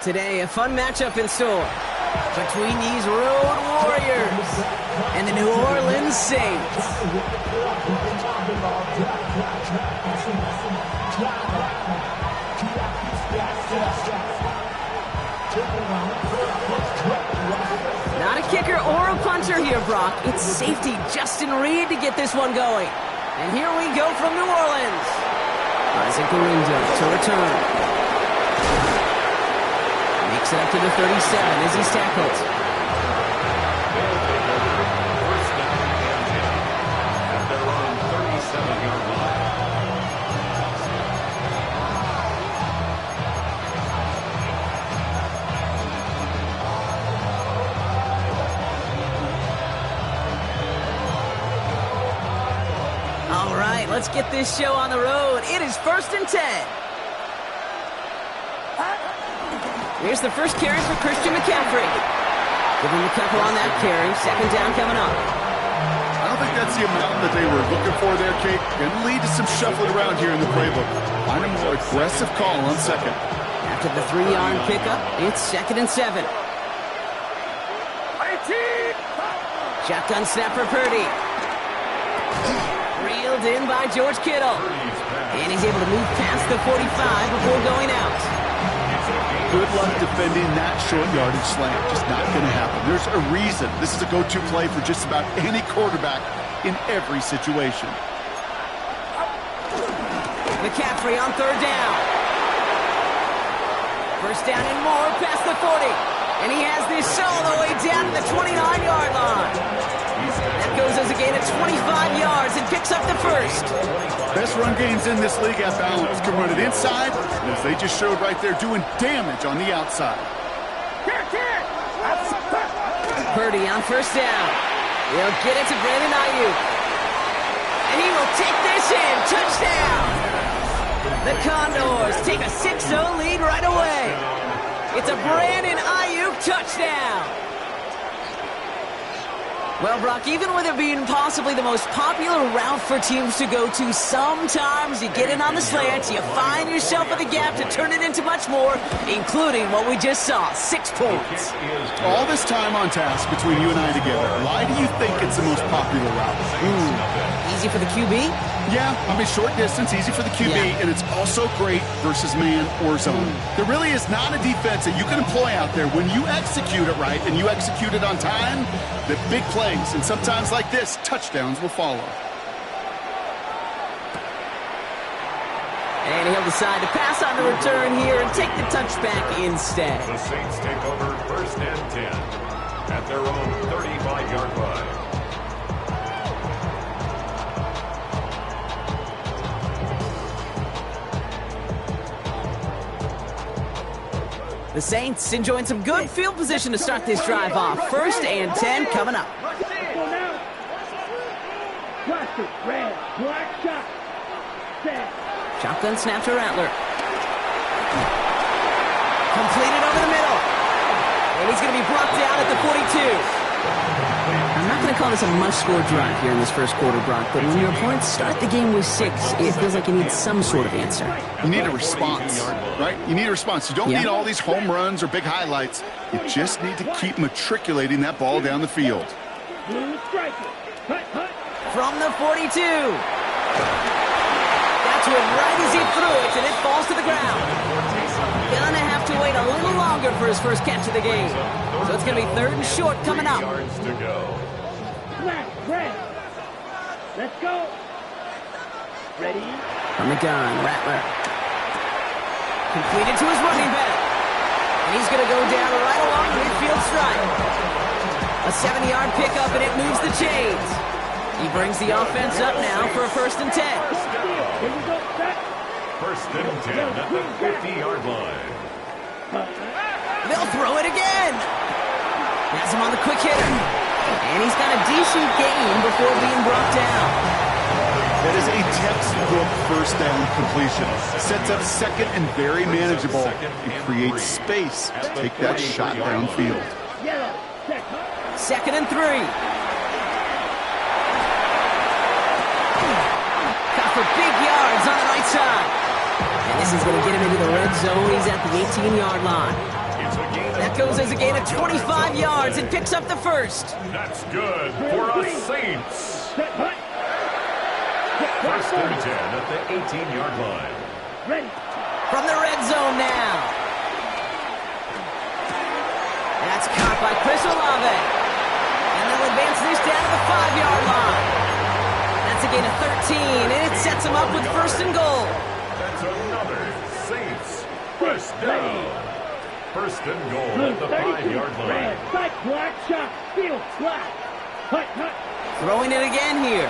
Today, a fun matchup in store between these Road Warriors and the New Orleans Saints. Not a kicker or a puncher here, Brock. It's safety Justin Reed to get this one going. And here we go from New Orleans. Isaac Galindo to return. Makes it up to the 37 as he's tackled. At their own 37-yard line. All right, let's get this show on the road. It is 1st and 10. Here's the first carry for Christian McCaffrey. Give him a couple on that carry. 2nd down coming up. I don't think that's the amount that they were looking for there, Kate. Going to lead to some shuffling around here in the playbook. Find a more aggressive call on 2nd. After the 3-yard pickup, it's 2nd and 7. Shotgun snap for Purdy. Reeled in by George Kittle. And he's able to move past the 45 before going out. Good luck defending that short yardage slant. Just not going to happen. There's a reason this is a go-to play for just about any quarterback in every situation. McCaffrey on 3rd down. 1st down and more past the 40. And he has this all the way down to the 29-yard line. That goes as a gain of 25 yards and picks up the 1st. Best run games in this league at balance. Can run it inside, as they just showed right there, doing damage on the outside. Purdy on 1st down. He'll get it to Brandon Ayuk. And he will take this in. Touchdown! The Condors take a 6-0 lead right away. It's a Brandon Ayuk touchdown. Well, Brock, even with it being possibly the most popular route for teams to go to, sometimes you get in on the slants, you find yourself at the gap to turn it into much more, including what we just saw, 6 points. All this time on task between you and I together, why do you think it's the most popular route? Easy for the QB? Yeah, I mean, short distance, easy for the QB, and it's also great versus man or zone. There really is not a defense that you can employ out there when you execute it right and you execute it on time, that big plays, and sometimes like this, touchdowns will follow. And he'll decide to pass on the return here and take the touchback instead. The Saints take over 1st and 10 at their own 35-yard line. The Saints enjoying some good field position to start this drive off. 1st and 10 coming up. Shotgun snap to Rattler. Completed over the middle. And he's going to be brought down at the 42. I'm not going to call this a must-score drive here in this first quarter, Brock, but when your opponents start the game with 6, it feels like you need some sort of answer. You need a response, right? You need a response. You don't need all these home runs or big highlights. You just need to keep matriculating that ball down the field. From the 42. Got to him right as he threw it, and it falls to the ground. Gonna have to wait a little longer for his first catch of the game. So it's going to be 3rd and short coming up. Yards to go. Let's go. Ready? From the gun, Rattler. Completed to his running back. And he's going to go down right along midfield stripe. A 70-yard pickup, and it moves the chains. He brings the offense up now for a 1st and 10. 1st and 10 at the 50-yard line. They'll throw it again. Has him on the quick hitter. And he's got a decent gain before being brought down. That is a textbook 1st down completion. Sets up 2nd and very manageable and creates space to take that shot downfield. 2nd and 3. Got for big yards on the right side. And this is going to get him into the red zone. He's at the 18-yard line. That goes as a gain of 25 yards and picks up the first. That's good for a Saints. First and 10 at the 18-yard line. Ready. From the red zone now. That's caught by Chris Olave. And they'll advance this down to the 5-yard line. That's a gain of 13, and it sets them up with first and goal. That's another Saints first down. First and goal at the 5-yard line. Back black shot. Field flat. Hut, hut. Throwing it again here.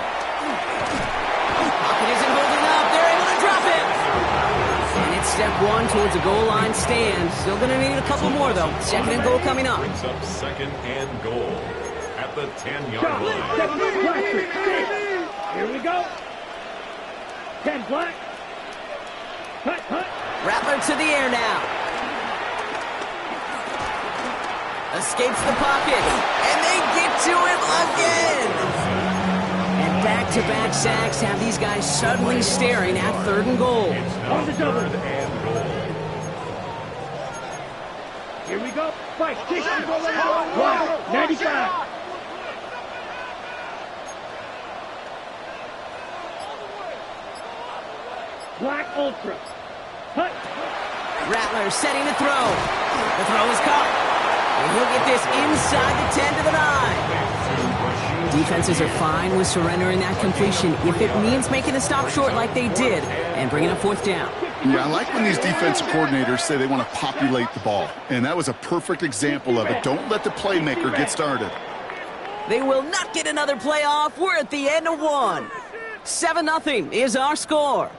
Pocket isn't holding up. They're able to drop it. And it's step one towards a goal line stand. Still going to need a couple more, though. Second and goal coming up. Brings up second and goal at the 10-yard Shot. line. 7 blaster. Here we go. 10 black. Hut, hut. Rattler to the air now. Escapes the pocket. And they get to him again. And back-to-back sacks have these guys suddenly staring at third and goal. It's now On the double. third and goal. Here we go. Fight. Kick. Wow. 95. Black Ultra. Hut. Rattler setting the throw. The throw is caught. And he'll get this inside the 10 to the 9. Defenses are fine with surrendering that completion if it means making a stop short like they did and bringing up fourth down. Yeah, I like when these defensive coordinators say they want to populate the ball. And that was a perfect example of it. Don't let the playmaker get started. They will not get another playoff. We're at the end of one. 7-0 is our score.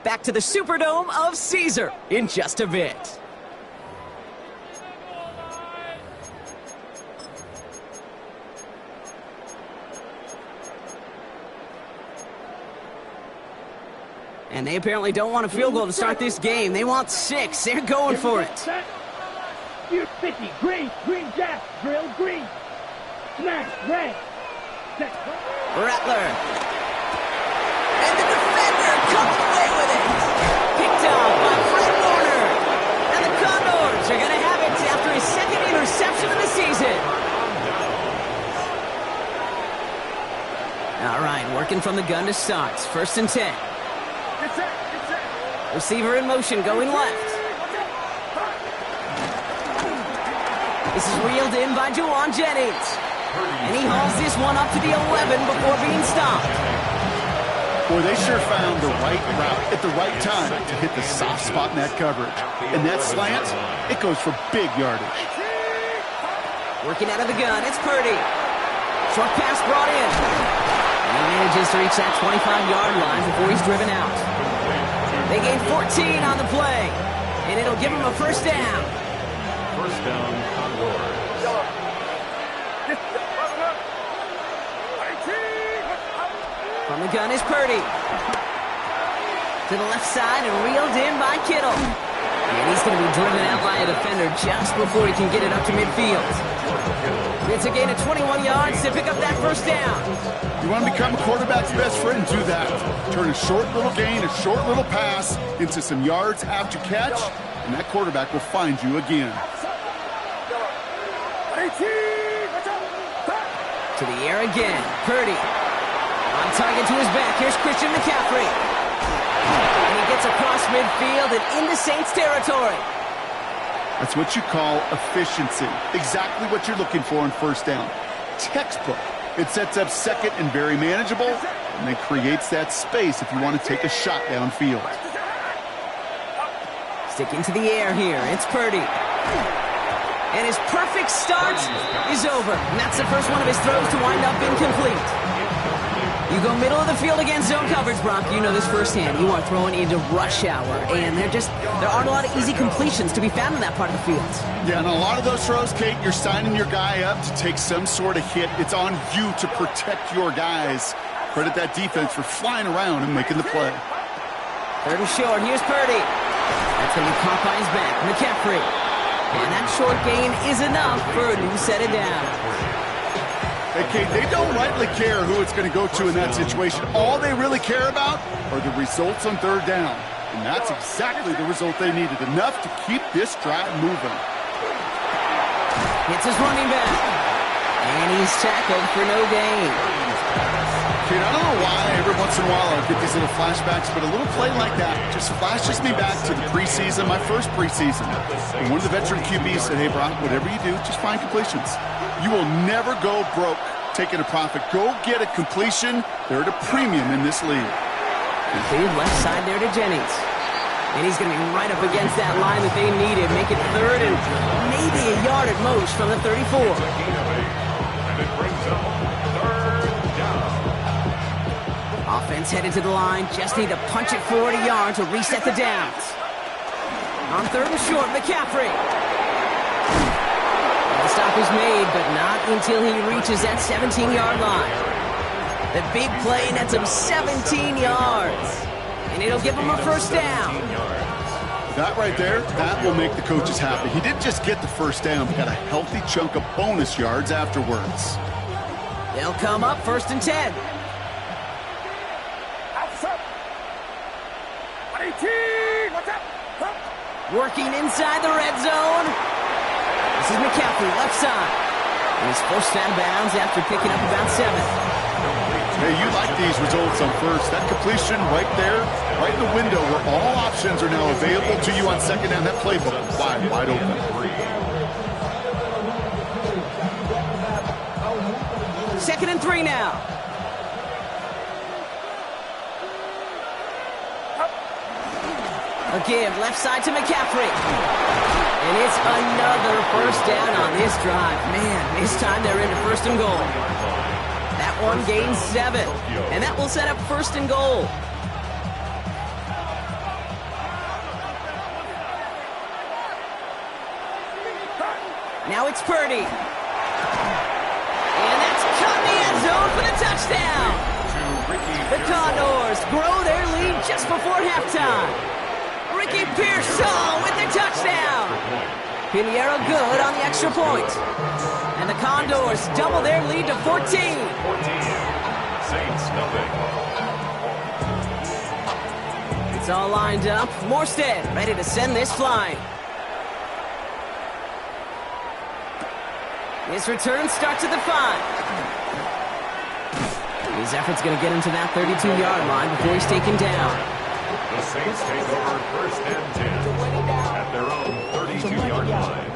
Back to the Superdome of Caesar in just a bit. And they apparently don't want a field goal to start this game. They want 6. They're going for it. You're 50. Green. Green jack. Drill. Green. Smash. Red. Set. Rattler. And the defender comes away with it. Picked up by Fred Warner. And the Condors are going to have it after his second interception of the season. All right, working from the gun to start. First and 10. Receiver in motion, going left. This is reeled in by Juwan Jennings. And he hauls this one up to the 11 before being stopped. Boy, they sure found the right route at the right time to hit the soft spot in that coverage. And that slant, it goes for big yardage. Working out of the gun, it's Purdy. Short pass brought in. And he manages to reach that 25-yard line before he's driven out. They gain 14 on the play, and it'll give them a first down. First down, Condors. From the gun is Purdy. To the left side and reeled in by Kittle. And he's going to be driven out by a defender just before he can get it up to midfield. It's a gain of 21 yards to pick up that first down. You want to become a quarterback's best friend, do that. Turn a short little gain, a short little pass into some yards after catch, and that quarterback will find you again. To the air again, Purdy. On target to his back, here's Christian McCaffrey. And he gets across midfield and into Saints territory. That's what you call efficiency. Exactly what you're looking for on first down. Textbook. It sets up second and very manageable, and then creates that space if you want to take a shot downfield. Sticking to the air here, it's Purdy. And his perfect start is over. And that's the first one of his throws to wind up incomplete. You go middle of the field against zone coverage, Brock. You know this firsthand. You are throwing into rush hour, and there aren't a lot of easy completions to be found in that part of the field. Yeah, and a lot of those throws, Kate, you're signing your guy up to take some sort of hit. It's on you to protect your guys. Credit that defense for flying around and making the play. Third and short. Here's Purdy. That's going to be caught by his back. McCaffrey. And that short gain is enough for a new set of downs. Hey, Kate, they don't rightly care who it's going to go to in that situation. All they really care about are the results on third down. And that's exactly the result they needed. Enough to keep this drive moving. Gets his running back. And he's tackled for no gain. Kid, I don't know why every once in a while I get these little flashbacks, but a little play like that just flashes me back to the preseason, my first preseason. And one of the veteran QBs said, hey, Brock, whatever you do, just find completions. You will never go broke taking a profit. Go get a completion. They're at a premium in this league. Big left side there to Jennings. And he's going to be right up against that line that they needed. Make it third and maybe a yard at most from the 34. And it brings up third down. Offense headed to the line. Just need to punch it 40 yards to reset the downs. On third and short, McCaffrey. The stop is made, but not until he reaches that 17-yard line. The big play nets him 17 yards. And it'll give him a first down. That right there, that will make the coaches happy. He didn't just get the first down, but got a healthy chunk of bonus yards afterwards. They'll come up first and 10. Working inside the red zone. This is McCaffrey, left side. And he's forced out of bounds after picking up about 7. Hey, you like these results on first. That completion right there, right in the window where all options are now available to you on second down. That playbook wide open. Second and 3 now. A give left side to McCaffrey. And it's another first down on this drive. Man, this time they're into first and goal. That one gains 7. And that will set up first and goal. Now it's Purdy. And that's caught in the end zone for the touchdown. The Condors grow their lead just before halftime. Ricky Pearsall with the touchdown. Pinheiro good on the extra point. And the Condors double their lead to 14. Saints nothing. It's all lined up. Morstead ready to send this flying. His return starts at the 5. His effort's going to get him to that 32-yard line before he's taken down. The Saints take over first and 10 at their own 32-yard line.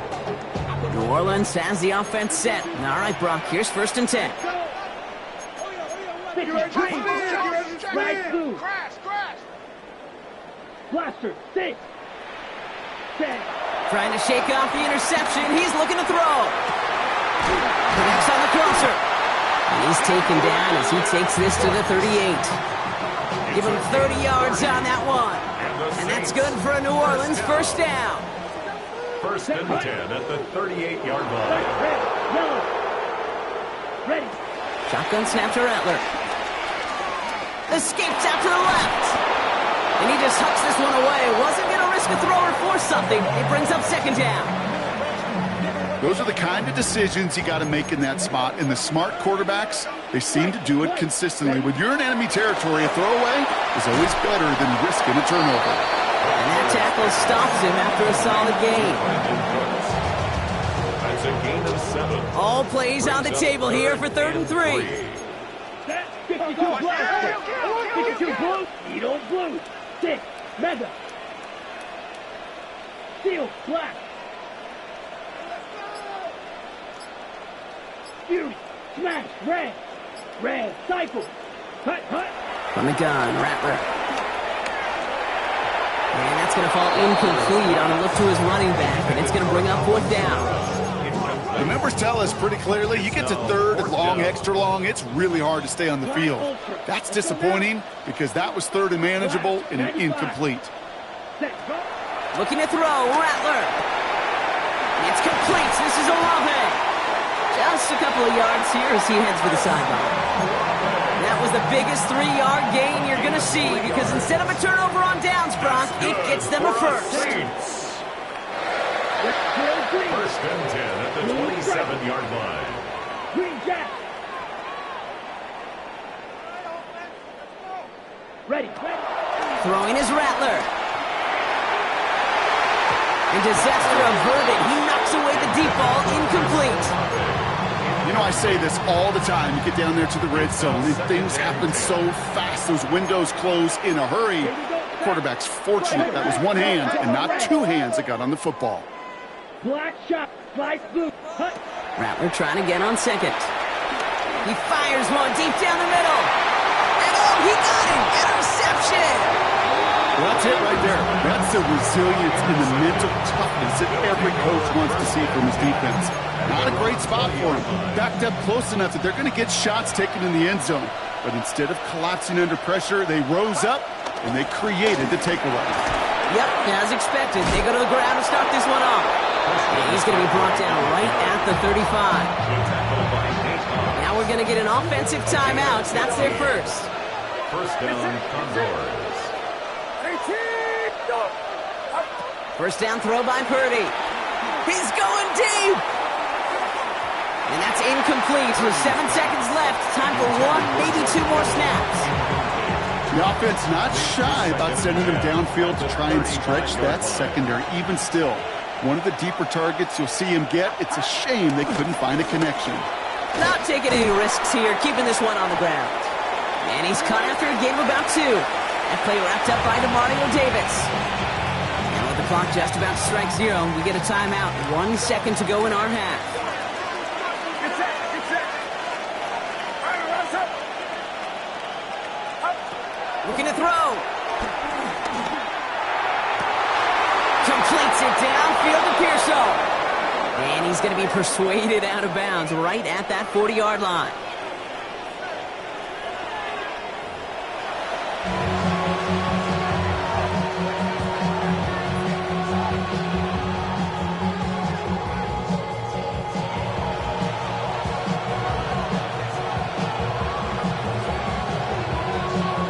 New Orleans has the offense set. All right, Brock, here's first and 10. Right through. Blaster, 6. 10. Trying to shake off the interception. He's looking to throw. Connects on the crosser. And he's taken down as he takes this to the 38. Give him 30 yards on that one. And that's good for a New Orleans first down. First and 10 at the 38-yard line. Ready. Shotgun snap to Rattler. Escapes out to the left. And he just hucks this one away. Wasn't going to risk a throw or force something. It brings up second down. Those are the kind of decisions you got to make in that spot. And the smart quarterbacks, they seem to do it consistently. When you're in enemy territory, a throwaway is always better than risking a turnover. And that tackle stops him after a solid gain. That's a gain of 7. All plays on the table here for third and 3. 52 blaster. 52 blue. You don't blue. 6. Mega. Steel. Black. Fury. Smash. Red. Red. Cycle. Hut. From the gun, Rattler. And that's going to fall incomplete on a look to his running back, and it's going to bring up 4th down. The numbers tell us pretty clearly, you get to third and long, extra long, it's really hard to stay on the field. That's disappointing because that was third and manageable and an incomplete. Looking to throw, Rattler. It's complete. This is Olave. Just a couple of yards here as he heads for the sideline. That was the biggest 3-yard gain you're going to see because instead of a turnover on downs, Brock, it gets them a first. First and 10 at the 27-yard line. Green Jack. Ready. Throwing is Rattler. And disaster averted. He knocks away the deep ball, incomplete. know, I say this all the time. You get down there to the red zone, and things happen so fast. Those windows close in a hurry. The quarterback's fortunate that was one hand and not two hands that got on the football. Black shot, slice blue, hut. Rattler trying to get on second. He fires one deep down the middle. And oh, he got it! Interception! Well, that's it right there. That's the resilience and the mental toughness that every coach wants to see from his defense. Not a great spot for him. Backed up close enough that they're going to get shots taken in the end zone. But instead of collapsing under pressure, they rose up and they created the takeaway. Yep, as expected. They go to the ground to start this one off. And he's going to be brought down right at the 35. Now we're going to get an offensive timeout. That's their first. First down, Condors. First down throw by Purdy. He's going deep. And that's incomplete with 7 seconds left. Time for one, maybe two more snaps. The offense not shy about sending them downfield to try and stretch that secondary. Even still, one of the deeper targets you'll see him get. It's a shame they couldn't find a connection. Not taking any risks here, keeping this one on the ground. And he's caught after a gain of about 2. That play wrapped up by Demario Davis. And with the clock just about to strike 0, we get a timeout. 1 second to go in our half. Looking to throw. Completes it downfield to Pearsall. And he's going to be persuaded out of bounds right at that 40-yard line.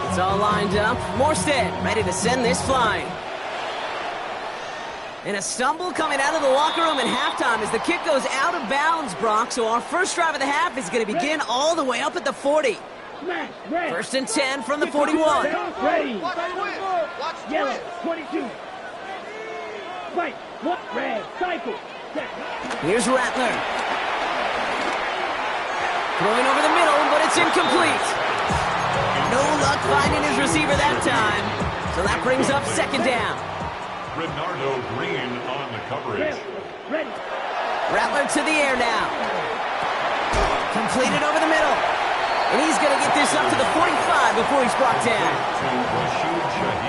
It's all lined up. Morstead ready to send this flying. And a stumble coming out of the locker room at halftime as the kick goes out of bounds, Brock. So our first drive of the half is going to begin all the way up at the 40. Smash, red. First and 10 from the 41. Ready. Yellow, 22. Fight, what, red, cycle. Set. Here's Rattler. Throwing over the middle, but it's incomplete. No luck finding his receiver that time. So that brings up second down. Renardo Green on the coverage. Ready. Rattler to the air now. Completed over the middle. And he's going to get this up to the 45 before he's brought down.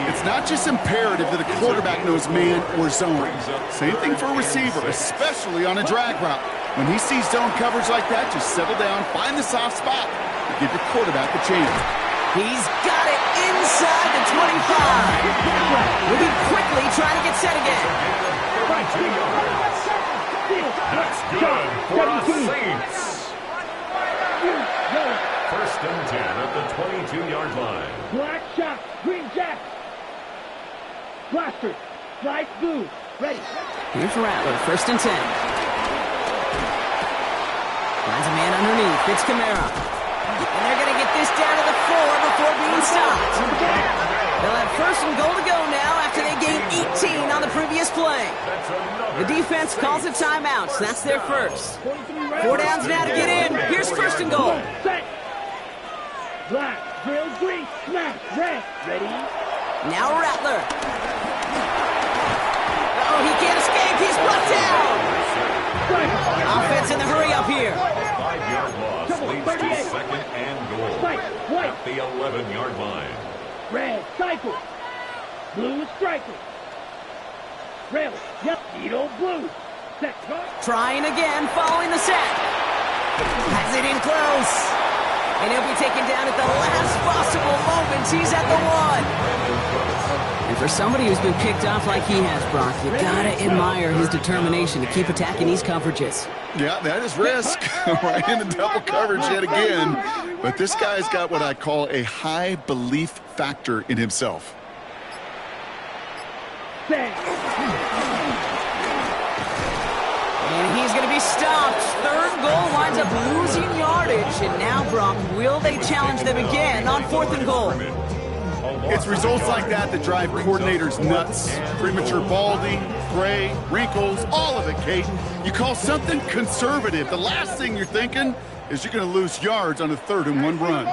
It's not just imperative that a quarterback knows man or zone. Same thing for a receiver, especially on a drag route. When he sees zone coverage like that, just settle down, find the soft spot, and give your quarterback a chance. He's got it inside the 25. We'll be quickly trying to get set again. That's good for the Saints. First and 10 at the 22-yard line. Black shot, green jack. Blaster, slice blue. Ready. Here's Rattler, first and 10. Finds a man underneath. It's Kamara. And they're going to get this down to the 4 before being stopped. They'll have first and goal to go now after they gained 18 on the previous play. The defense calls a timeout, so that's their first. 4 downs now to get in. Here's first and goal. Set. Black, drill, green, smash, red. Ready. Now Rattler. Oh, he can't escape. He's brought down. Offense in the hurry up here. 5-yard loss leads to second and goal at the 11-yard line. Red, cycle. Blue, striker. Red, yep, Edo, blue. Set. Trying again, following the set. Has it in close. And he'll be taken down at the last possible moment. He's at the 1. And for somebody who's been picked off like he has, Brock, you gotta admire his determination to keep attacking these coverages. Yeah, that is risk. Right into double coverage yet again. But this guy's got what I call a high belief factor in himself. And he's going to be stopped. Third goal winds up losing yardage. And now, Brock, will they challenge them again on 4th and goal? It's results like that that drive coordinators nuts. Premature balding, gray, wrinkles, all of it, Kate. You call something conservative. The last thing you're thinking is you're going to lose yards on a 3rd and 1 run.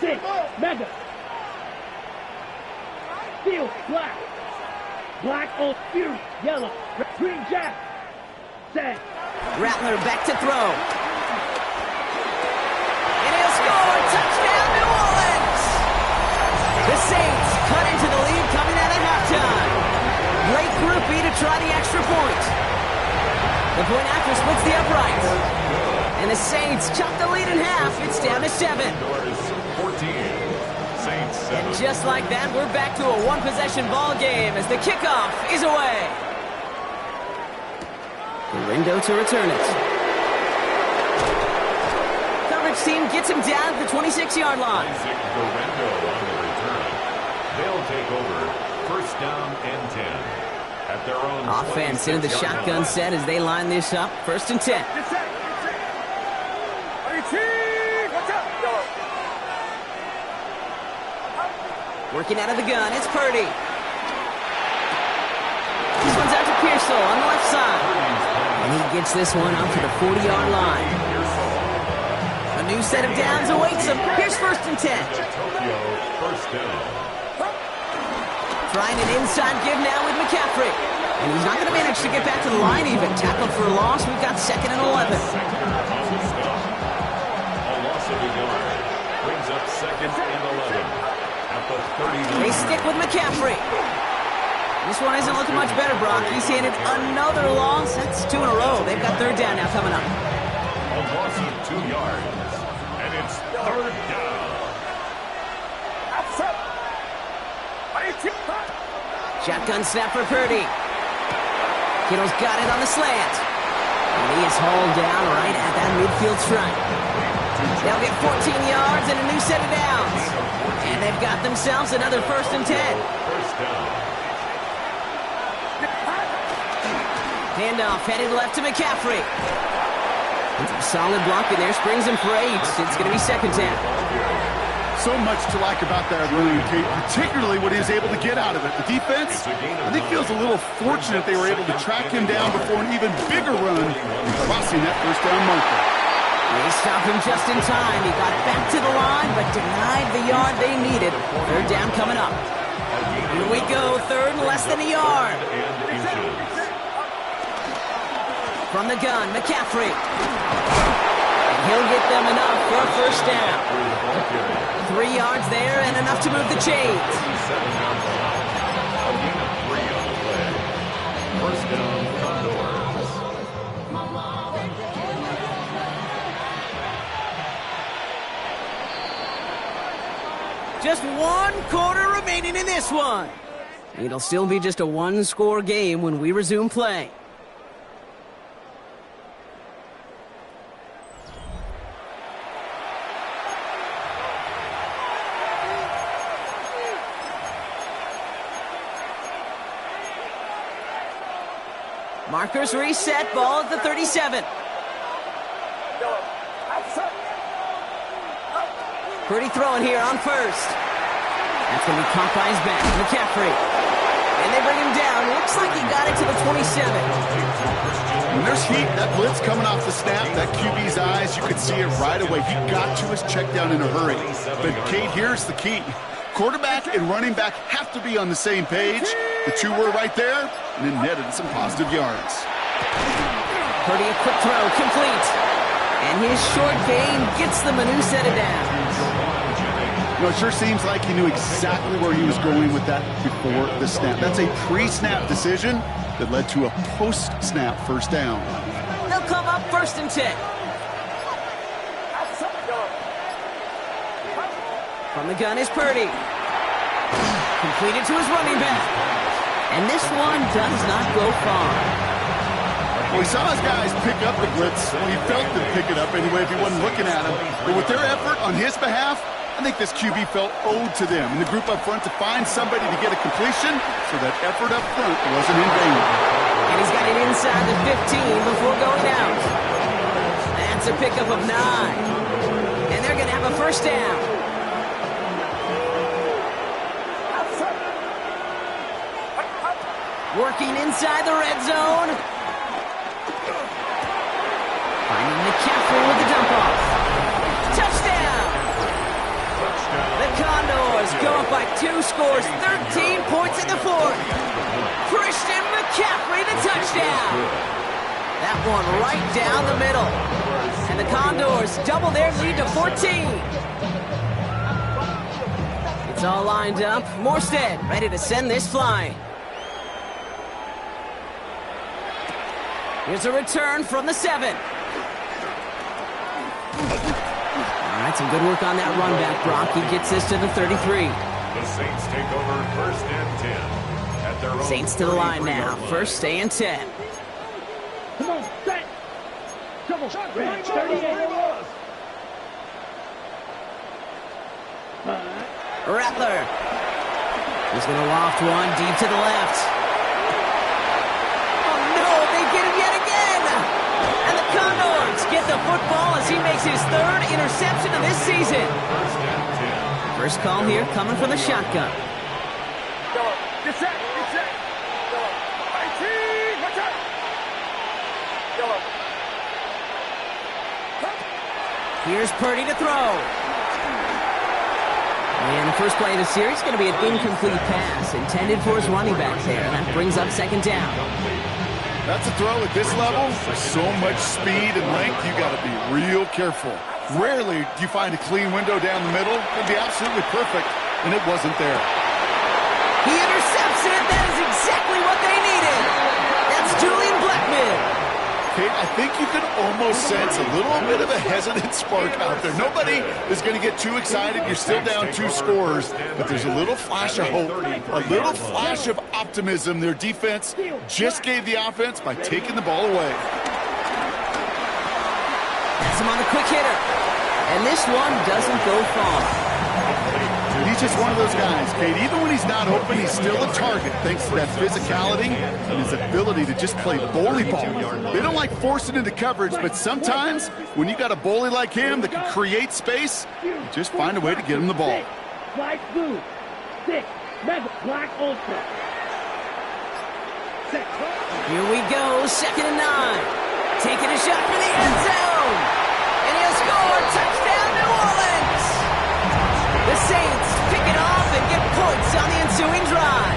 6, mega. Steel, black. Black on Fury, yellow. Green Jack. Set. Rattler back to throw. And he'll score. Touchdown, New Orleans. The Saints cut into the lead coming out of halftime. Great group B to try the extra point. The point after splits the uprights. And the Saints chop the lead in half. It's down to 7. 14. Saints 7. And just like that, we're back to a one-possession ball game as the kickoff is away. Lindo to return it. Coverage team gets him down at the 26-yard line. Isaac Guerrero on the return. They'll take over 1st down and 10. At their own Offense into the shotgun set as they line this up. 1st and 10. Working out of the gun, it's Purdy. This one's out to Pearsall on the left side. And he gets this one up to the 40-yard line. A new set of downs awaits him. Here's 1st and 10. Tokyo, 1st down. Trying an inside give now with McCaffrey. And he's not going to manage to get back to the line even. Tackled for a loss. We've got 2nd and 11. A loss of a yard. Brings up 2nd and 11. At the 30. They stick with McCaffrey. This one isn't looking much better, Brock. He's handed another loss. That's 2 in a row. They've got 3rd down now coming up. A loss of 2 yards. And it's 3rd down. Shotgun snap for Purdy. Kittle's got it on the slant. And he is hauled down right at that midfield stripe. They'll get 14 yards and a new set of downs. And they've got themselves another 1st and 10. 1st down. Handoff headed left to McCaffrey. Solid block in there, springs him for 8. It's going to be 2nd down. So much to like about that run, Kate, particularly what he was able to get out of it. The defense, I think, feels a little fortunate they were able to track him down before an even bigger run and crossing that 1st down marker. They stop him just in time. He got back to the line, but denied the yard they needed. 3rd down coming up. Here we go, 3rd and less than a yard. From the gun, McCaffrey. And he'll get them enough for a 1st down. 3 yards there and enough to move the chains. 1st down, Condors. Just 1 quarter remaining in this one. It'll still be just a 1-score game when we resume play. Markers reset, ball at the 37. Purdy throwing here on 1st. That's going to be caught by his back. McCaffrey. And they bring him down. Looks like he got it to the 27. When there's heat, that blitz coming off the snap, that QB's eyes, you could see it right away. He got to his check down in a hurry. But, Kate, here's the key. Quarterback and running back have to be on the same page. The 2 were right there, and it netted some positive yards. Purdy, a quick throw, complete. And his short gain gets them a new set of downs. You know, it sure seems like he knew exactly where he was going with that before the snap. That's a pre-snap decision that led to a post-snap 1st down. They'll come up 1st and 10. From the gun is Purdy. Completed to his running back. And this one does not go far. Well, he saw his guys pick up the blitz. He felt them pick it up anyway if he wasn't looking at him. But with their effort on his behalf, I think this QB felt owed to them. And the group up front to find somebody to get a completion so that effort up front wasn't in vain. And he's got it inside the 15 before going out. That's a pickup of 9. And they're going to have a 1st down. Working inside the red zone. Finding McCaffrey with the dump off. Touchdown! The Condors go up by 2 scores, 13 points in the fourth. Christian McCaffrey, the touchdown. That one right down the middle. And the Condors double their lead to 14. It's all lined up. Morstead ready to send this flying. Here's a return from the 7. All right, some good work on that run back, Brock. He gets this to the 33. The Saints take over 1st and 10 at their own. Saints to the line now. 1st and 10. Come on, set. Double, red, 38. Rattler. He's going to loft one deep to the left. Oh, no, they get him yet again. And the Condors get the football as he makes his 3rd interception of this season. 1st and 10. First call here coming from the shotgun. Get set, get set. Watch out. Here's Purdy to throw. And the first play of the series is going to be an incomplete pass intended for his running back there. And that brings up 2nd down. That's a throw at this level. With so much speed and length, you got to be real careful. Rarely do you find a clean window down the middle. It'd be absolutely perfect, and it wasn't there. He intercepts it. That is exactly what they needed. That's Julian Blackmon. Kate, I think you can almost sense a little bit of a hesitant spark out there. Nobody is going to get too excited. You're still down 2 scores, but there's a little flash of hope, a little flash of optimism. Their defense just gave the offense by taking the ball away. That's him on the quick hitter. And this one doesn't go far. He's just one of those guys, Kate. Even when he's not open, he's still a target thanks to that physicality and his ability to just play bully ball. They don't like forcing into coverage, but sometimes when you got a bully like him that can create space, you just find a way to get him the ball. Light blue. 6. Mega black ultra. 6. Here we go. 2nd and 9. Taking a shot for the end zone. And he'll score. Touchdown, New Orleans. The Saints pick it off and get points on the ensuing drive.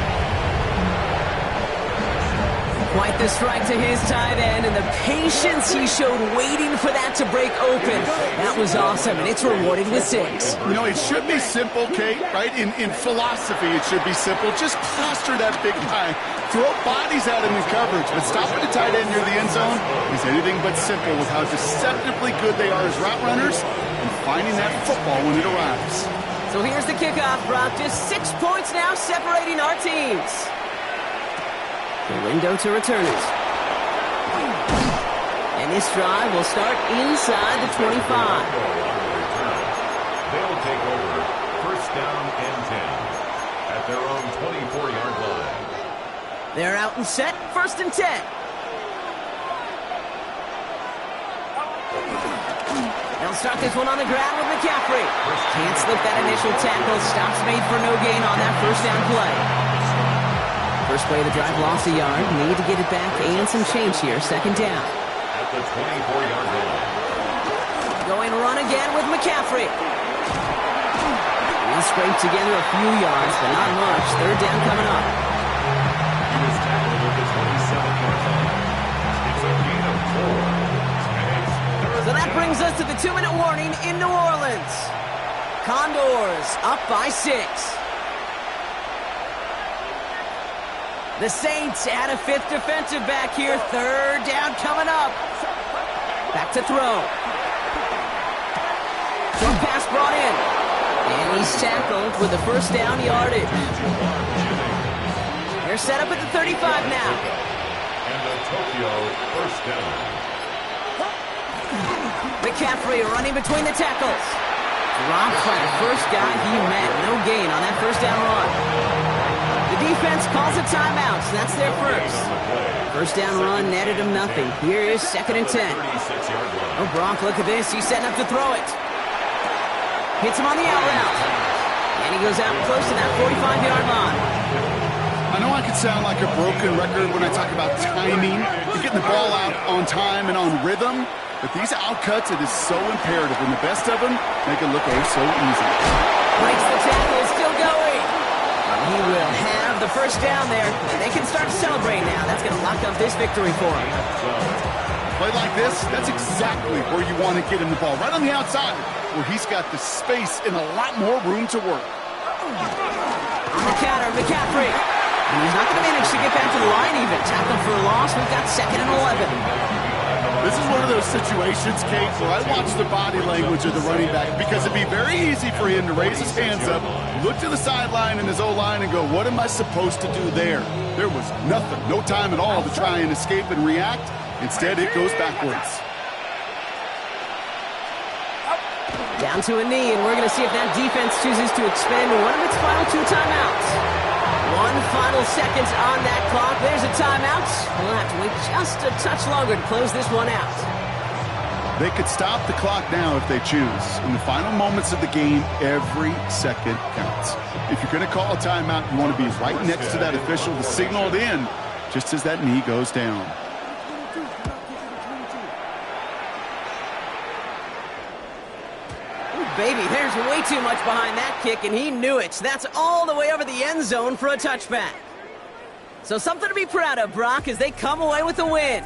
Quite the strike to his tight end, and the patience he showed waiting for that to break open. That was awesome, and it's rewarded with 6. You know, it should be simple, Kate, right? In philosophy, it should be simple. Just cluster that big guy. Throw bodies at him in coverage, but stopping the tight end near the end zone is anything but simple with how deceptively good they are as route runners and finding that football when it arrives. So here's the kickoff, Brock. Just 6 points now separating our teams. The window to return it. And this drive will start inside the 25. They'll take over 1st down and 10 at their own 24-yard line. They're out and set. 1st and 10. They'll start this one on the ground with McCaffrey. Can't slip that initial tackle. Stops made for no gain on that 1st down play. First play of the drive lost a yard. Need to get it back and some change here. 2nd down. At the 24-yard line. Going run again with McCaffrey. He scraped together a few yards, but not much. 3rd down coming up. He was tackled at the 27-yard line. It's a gain of 4. So that brings us to the 2-minute warning in New Orleans. Condors up by 6. The Saints add a 5th defensive back here. 3rd down coming up. Back to throw. Short pass brought in. And he's tackled with the 1st down yardage. They're set up at the 35 now. And the Tokyo 1st down. McCaffrey running between the tackles. Dropped by the first guy he met. No gain on that 1st down run. The defense calls a timeout, so that's their first. 1st down run netted him nothing. Here is 2nd and 10. Oh, Brock, look at this. He's setting up to throw it. Hits him on the out route. And he goes out close to that 45-yard line. I know I could sound like a broken record when I talk about timing and getting the ball out on time and on rhythm, but these outcuts, it is so imperative, and the best of them make it look oh so easy. Breaks the tackle, still going. He will have the first down there. They can start to celebrate now. That's going to lock up this victory for him. Play like this, that's exactly where you want to get him the ball, right on the outside, where he's got the space and a lot more room to work. On the counter, McCaffrey. And he's not going to manage to get back to the line even. Tackle for a loss. We've got 2nd and 11. This is one of those situations, Kate, where I watch the body language of the running back, because it'd be very easy for him to raise his hands up, look to the sideline in his O-line and go, what am I supposed to do there? There was nothing, no time at all to try and escape and react. Instead, it goes backwards. Down to a knee, and we're going to see if that defense chooses to expend one of its final 2 timeouts. 1 final seconds on that clock. There's a timeout. We'll have to wait just a touch longer to close this one out. They could stop the clock now if they choose. In the final moments of the game, every second counts. If you're going to call a timeout, you want to be right next to that official to signal it in just as that knee goes down. Baby, there's way too much behind that kick, and he knew it. That's all the way over the end zone for a touchback. So something to be proud of, Brock, as they come away with the win.